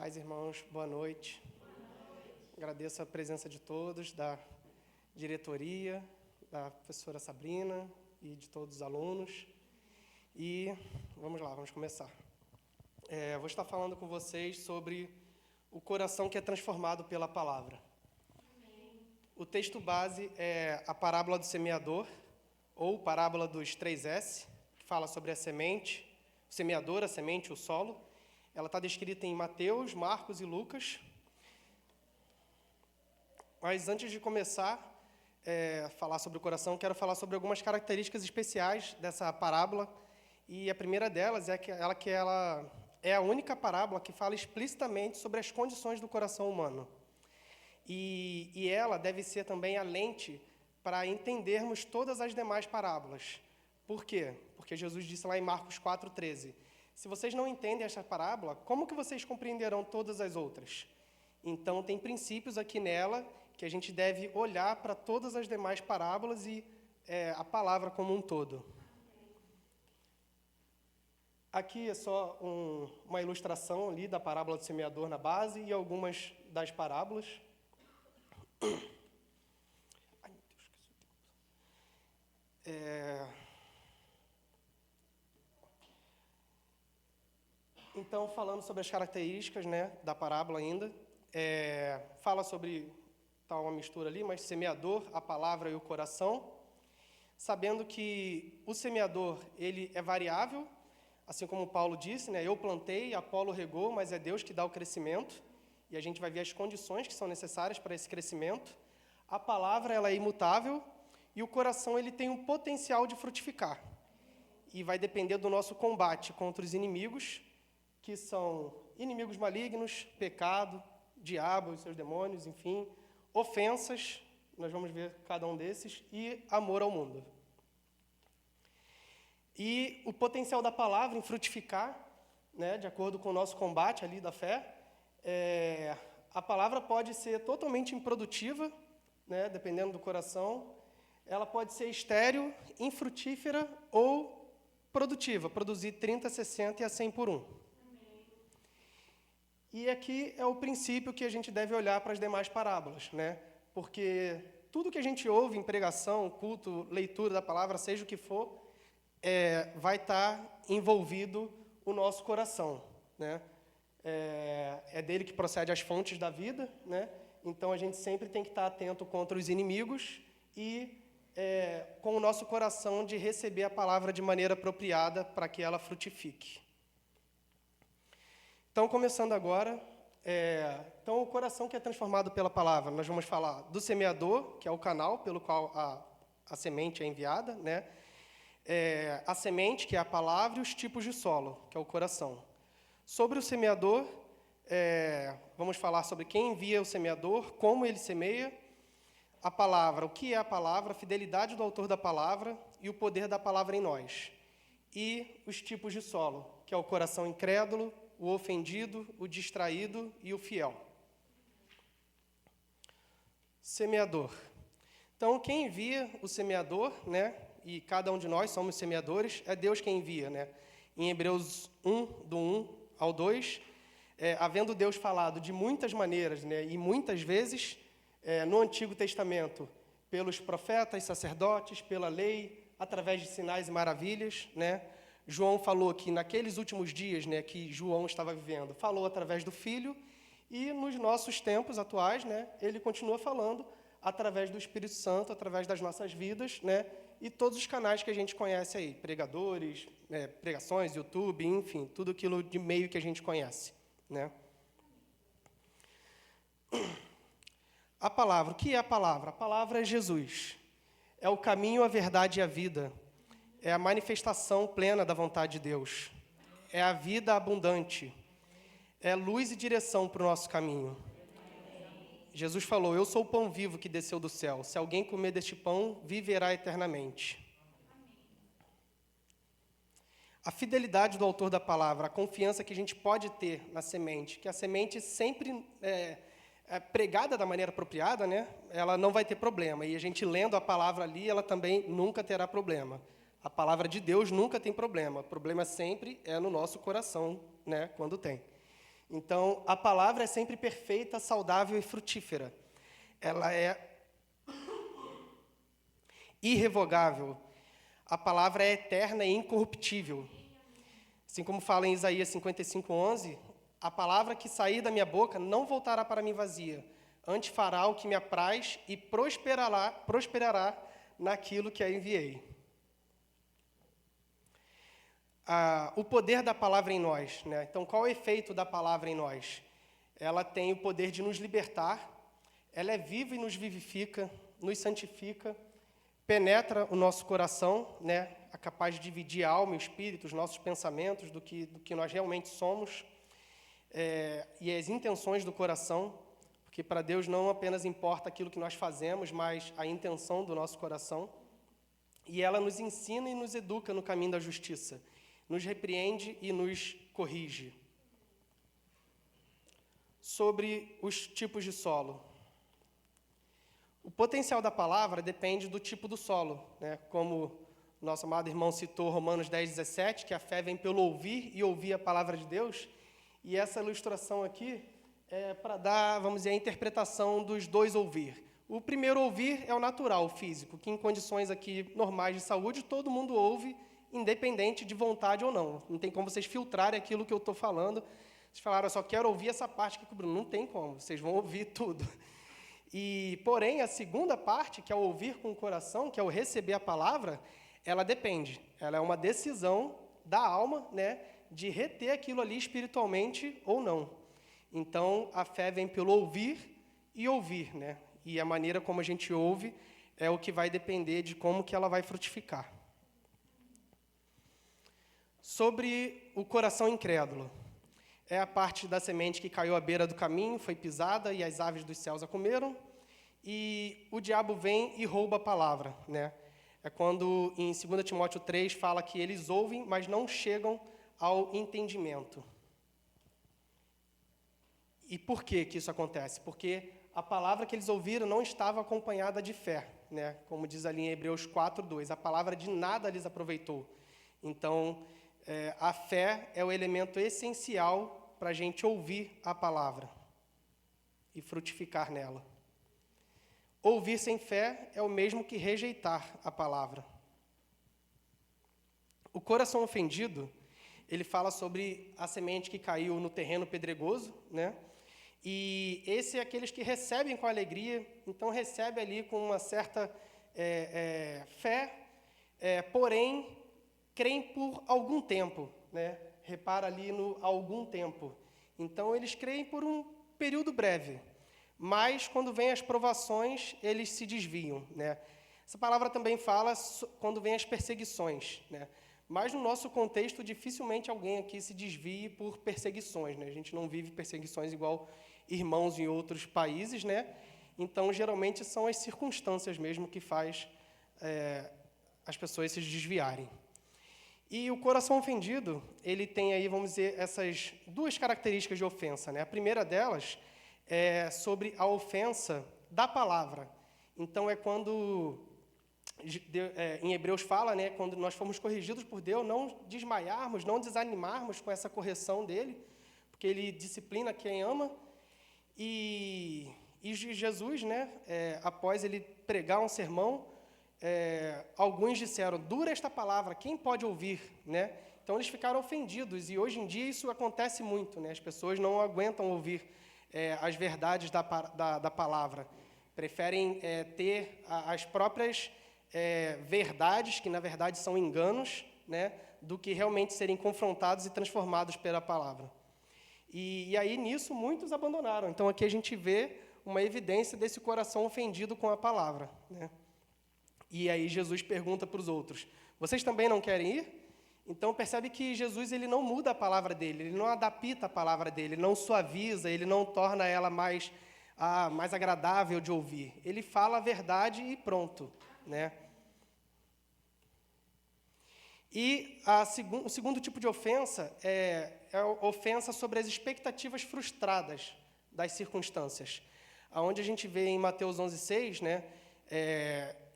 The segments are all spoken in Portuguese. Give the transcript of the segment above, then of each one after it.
Paz, irmãos, boa noite. Agradeço a presença de todos, da diretoria, da professora Sabrina e de todos os alunos. E vamos lá, vamos começar. Vou estar falando com vocês sobre o coração que é transformado pela palavra. O texto base é a parábola do semeador, ou parábola dos 3S, que fala sobre a semente, o semeador, a semente, o solo. Ela está descrita em Mateus, Marcos e Lucas. Mas antes de começar a falar sobre o coração, quero falar sobre algumas características especiais dessa parábola. E a primeira delas é que ela é a única parábola que fala explicitamente sobre as condições do coração humano. E ela deve ser também a lente para entendermos todas as demais parábolas. Por quê? Porque Jesus disse lá em Marcos 4,13, se vocês não entendem esta parábola, como que vocês compreenderão todas as outras? Então, tem princípios aqui nela que a gente deve olhar para todas as demais parábolas e a palavra como um todo. Aqui é só uma ilustração ali da parábola do semeador na base e algumas das parábolas. Ai, meu Deus, Então, falando sobre as características, da parábola ainda, fala sobre, está uma mistura ali, mas semeador, a palavra e o coração, sabendo que o semeador, ele é variável, assim como Paulo disse, eu plantei, Apolo regou, mas é Deus que dá o crescimento, e a gente vai ver as condições que são necessárias para esse crescimento. A palavra, ela é imutável, e o coração, ele tem um potencial de frutificar, e vai depender do nosso combate contra os inimigos, que são inimigos malignos, pecado, diabo e seus demônios, enfim, ofensas, nós vamos ver cada um desses, e amor ao mundo. E o potencial da palavra em frutificar, de acordo com o nosso combate ali da fé, a palavra pode ser totalmente improdutiva, dependendo do coração, ela pode ser estéril, infrutífera ou produtiva, produzir 30, 60 e a 100 por 1. E aqui é o princípio que a gente deve olhar para as demais parábolas, porque tudo que a gente ouve em pregação, culto, leitura da palavra, seja o que for, vai estar envolvido o nosso coração. É dele que procede as fontes da vida, então a gente sempre tem que estar atento contra os inimigos e com o nosso coração de receber a palavra de maneira apropriada para que ela frutifique. Então, começando agora, o coração que é transformado pela palavra, nós vamos falar do semeador, que é o canal pelo qual a semente é enviada, a semente, que é a palavra, e os tipos de solo, que é o coração. Sobre o semeador, vamos falar sobre quem envia o semeador, como ele semeia, a palavra, o que é a palavra, a fidelidade do autor da palavra e o poder da palavra em nós. E os tipos de solo, que é o coração incrédulo, o ofendido, o distraído e o fiel. Semeador. Então, quem envia o semeador, e cada um de nós somos semeadores, é Deus quem envia, Em Hebreus 1, do 1 ao 2, havendo Deus falado de muitas maneiras, e muitas vezes, no Antigo Testamento, pelos profetas, sacerdotes, pela lei, através de sinais e maravilhas, João falou que naqueles últimos dias, que João estava vivendo, falou através do Filho, e nos nossos tempos atuais, ele continua falando através do Espírito Santo, através das nossas vidas, e todos os canais que a gente conhece aí, pregadores, pregações, YouTube, enfim, tudo aquilo de meio que a gente conhece, A palavra, o que é a palavra? A palavra é Jesus, é o caminho, a verdade e a vida. É a manifestação plena da vontade de Deus. É a vida abundante. É luz e direção para o nosso caminho. Jesus falou, eu sou o pão vivo que desceu do céu. Se alguém comer deste pão, viverá eternamente. A fidelidade do autor da palavra, a confiança que a gente pode ter na semente, que a semente sempre pregada da maneira apropriada, ela não vai ter problema. E a gente lendo a palavra ali, ela também nunca terá problema. A palavra de Deus nunca tem problema. O problema sempre é no nosso coração, quando tem. Então, a palavra é sempre perfeita, saudável e frutífera. Ela é irrevogável. A palavra é eterna e incorruptível. Assim como fala em Isaías 55:11, a palavra que sair da minha boca não voltará para mim vazia, antes fará o que me apraz e prosperará naquilo que a enviei. O poder da palavra em nós, né? Então, qual é o efeito da palavra em nós? Ela tem o poder de nos libertar, ela é viva e nos vivifica, nos santifica, penetra o nosso coração, né? É capaz de dividir a alma e o espírito, os nossos pensamentos, do que nós realmente somos, e as intenções do coração, porque para Deus não apenas importa aquilo que nós fazemos, mas a intenção do nosso coração. E ela nos ensina e nos educa no caminho da justiça, nos repreende e nos corrige. Sobre os tipos de solo. O potencial da palavra depende do tipo do solo, né? Como nosso amado irmão citou Romanos 10:17, que a fé vem pelo ouvir e ouvir a palavra de Deus. E essa ilustração aqui é para dar, vamos dizer, a interpretação dos dois ouvir. O primeiro ouvir é o natural, o físico, que em condições aqui normais de saúde, todo mundo ouve, independente de vontade ou não. Não tem como vocês filtrarem aquilo que eu estou falando. Vocês falaram, eu só quero ouvir essa parte aqui com o Bruno. Não tem como, vocês vão ouvir tudo. Porém, a segunda parte, que é o ouvir com o coração, que é o receber a palavra, ela depende. Ela é uma decisão da alma, né, de reter aquilo ali espiritualmente ou não. Então, a fé vem pelo ouvir e ouvir, né? E a maneira como a gente ouve é o que vai depender de como que ela vai frutificar. Sobre o coração incrédulo. É a parte da semente que caiu à beira do caminho, foi pisada e as aves dos céus a comeram. E o diabo vem e rouba a palavra, né? É quando em 2 Timóteo 3 fala que eles ouvem, mas não chegam ao entendimento. E por que isso acontece? Porque a palavra que eles ouviram não estava acompanhada de fé, né? Como diz ali em Hebreus 4:2, a palavra de nada lhes aproveitou. Então, a fé é o elemento essencial para a gente ouvir a palavra e frutificar nela. Ouvir sem fé é o mesmo que rejeitar a palavra. O coração ofendido, ele fala sobre a semente que caiu no terreno pedregoso, né? E esse é aqueles que recebem com alegria, então recebe ali com uma certa fé, porém creem por algum tempo, né? Repara ali no algum tempo. Então eles creem por um período breve, mas quando vêm as provações, eles se desviam, né? Essa palavra também fala quando vêm as perseguições, né? Mas no nosso contexto, dificilmente alguém aqui se desvie por perseguições, né? A gente não vive perseguições igual irmãos em outros países, né? Então, geralmente, são as circunstâncias mesmo que faz as pessoas se desviarem. E o coração ofendido, ele tem aí, vamos dizer, essas duas características de ofensa, né? A primeira delas é sobre a ofensa da palavra. Então, é quando, em Hebreus fala, né, quando nós fomos corrigidos por Deus, não desmaiarmos, não desanimarmos com essa correção dele, porque ele disciplina quem ama. E Jesus, né, após ele pregar um sermão, alguns disseram, dura esta palavra, quem pode ouvir? Né? Então, eles ficaram ofendidos, e hoje em dia isso acontece muito, né? As pessoas não aguentam ouvir as verdades da palavra, preferem ter as próprias verdades, que na verdade são enganos, né, do que realmente serem confrontados e transformados pela palavra. E aí, nisso, muitos abandonaram. Então, aqui a gente vê uma evidência desse coração ofendido com a palavra, né? E aí Jesus pergunta para os outros, vocês também não querem ir? Então, percebe que Jesus ele não muda a palavra dele, ele não adapta a palavra dele, ele não suaviza, ele não torna ela mais agradável de ouvir. Ele fala a verdade e pronto, né? E o segundo tipo de ofensa é a ofensa sobre as expectativas frustradas das circunstâncias. Onde a gente vê em Mateus 11:6, né,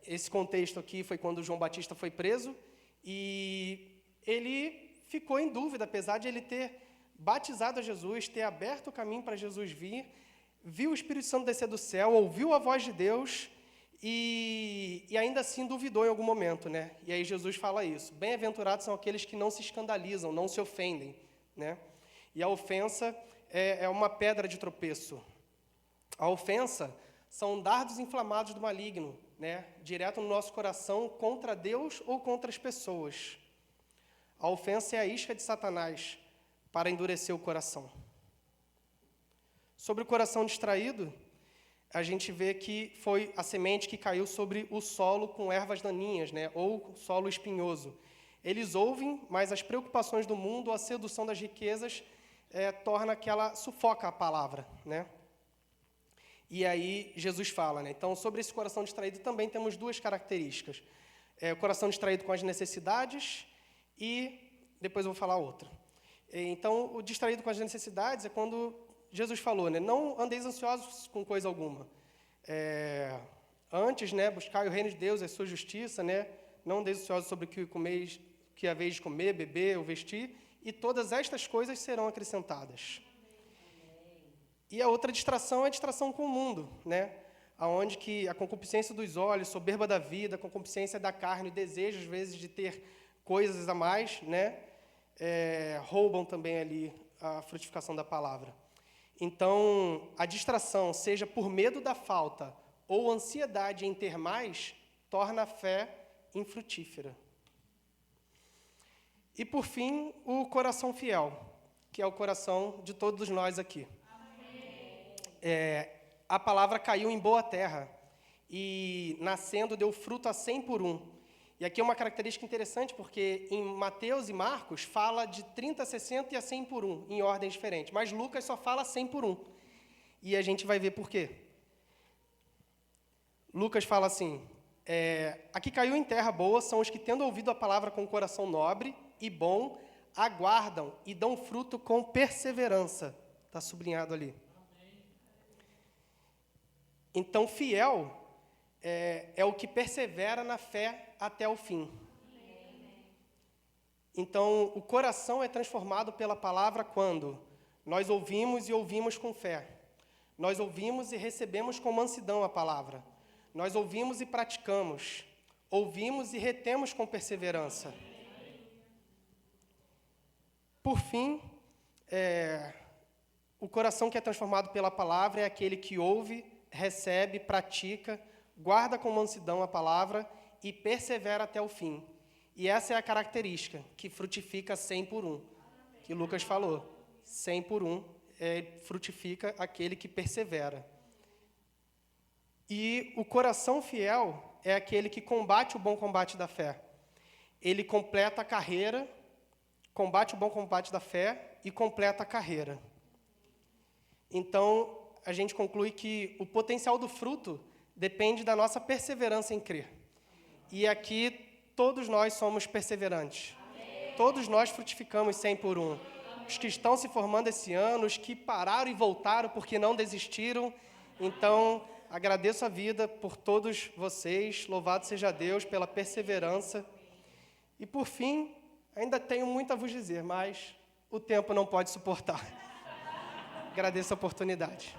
esse contexto aqui foi quando João Batista foi preso, e ele ficou em dúvida, apesar de ele ter batizado a Jesus, ter aberto o caminho para Jesus vir, viu o Espírito Santo descer do céu, ouviu a voz de Deus e ainda assim duvidou em algum momento, né? E aí Jesus fala isso. Bem-aventurados são aqueles que não se escandalizam, não se ofendem, né? E a ofensa é uma pedra de tropeço. A ofensa são dardos inflamados do maligno, né? Direto no nosso coração contra Deus ou contra as pessoas. A ofensa é a isca de Satanás para endurecer o coração. Sobre o coração distraído, a gente vê que foi a semente que caiu sobre o solo com ervas daninhas, né? Ou solo espinhoso. Eles ouvem, mas as preocupações do mundo, a sedução das riquezas, torna que ela sufoca a palavra, né? E aí Jesus fala, né? Então, sobre esse coração distraído também temos duas características. O coração distraído com as necessidades e depois eu vou falar outra. Então, o distraído com as necessidades é quando Jesus falou, né? Não andeis ansiosos com coisa alguma. Antes, né, buscai o reino de Deus e a sua justiça, né? Não andeis ansiosos sobre o que comeis, que haveis de comer, beber ou vestir, e todas estas coisas serão acrescentadas. E a outra distração é a distração com o mundo, né? Aonde que a concupiscência dos olhos, soberba da vida, a concupiscência da carne, o desejo, às vezes, de ter coisas a mais, né? Roubam também ali a frutificação da palavra. Então, a distração, seja por medo da falta ou ansiedade em ter mais, torna a fé infrutífera. E, por fim, o coração fiel, que é o coração de todos nós aqui. A palavra caiu em boa terra e, nascendo, deu fruto a 100 por 1. E aqui é uma característica interessante, porque em Mateus e Marcos fala de 30, 60 e a 100 por 1, em ordens diferentes. Mas Lucas só fala 100 por 1. E a gente vai ver por quê. Lucas fala assim, aqui caiu em terra boa são os que, tendo ouvido a palavra com o coração nobre e bom, aguardam e dão fruto com perseverança. Está sublinhado ali. Então, fiel é o que persevera na fé até o fim. Então, o coração é transformado pela palavra quando nós ouvimos e ouvimos com fé. Nós ouvimos e recebemos com mansidão a palavra. Nós ouvimos e praticamos. Ouvimos e retemos com perseverança. Por fim, o coração que é transformado pela palavra é aquele que ouve, recebe, pratica, guarda com mansidão a palavra e persevera até o fim. E essa é a característica que frutifica 100 por 1, que Lucas falou. 100 por 1 frutifica aquele que persevera. E o coração fiel é aquele que combate o bom combate da fé. Ele completa a carreira, combate o bom combate da fé e completa a carreira. Então, a gente conclui que o potencial do fruto depende da nossa perseverança em crer. E aqui, todos nós somos perseverantes. Amém. Todos nós frutificamos 100 por 1. Os que estão se formando esse ano, os que pararam e voltaram porque não desistiram. Então, agradeço a vida por todos vocês. Louvado seja Deus pela perseverança. E, por fim, ainda tenho muito a vos dizer, mas o tempo não pode suportar. Agradeço a oportunidade.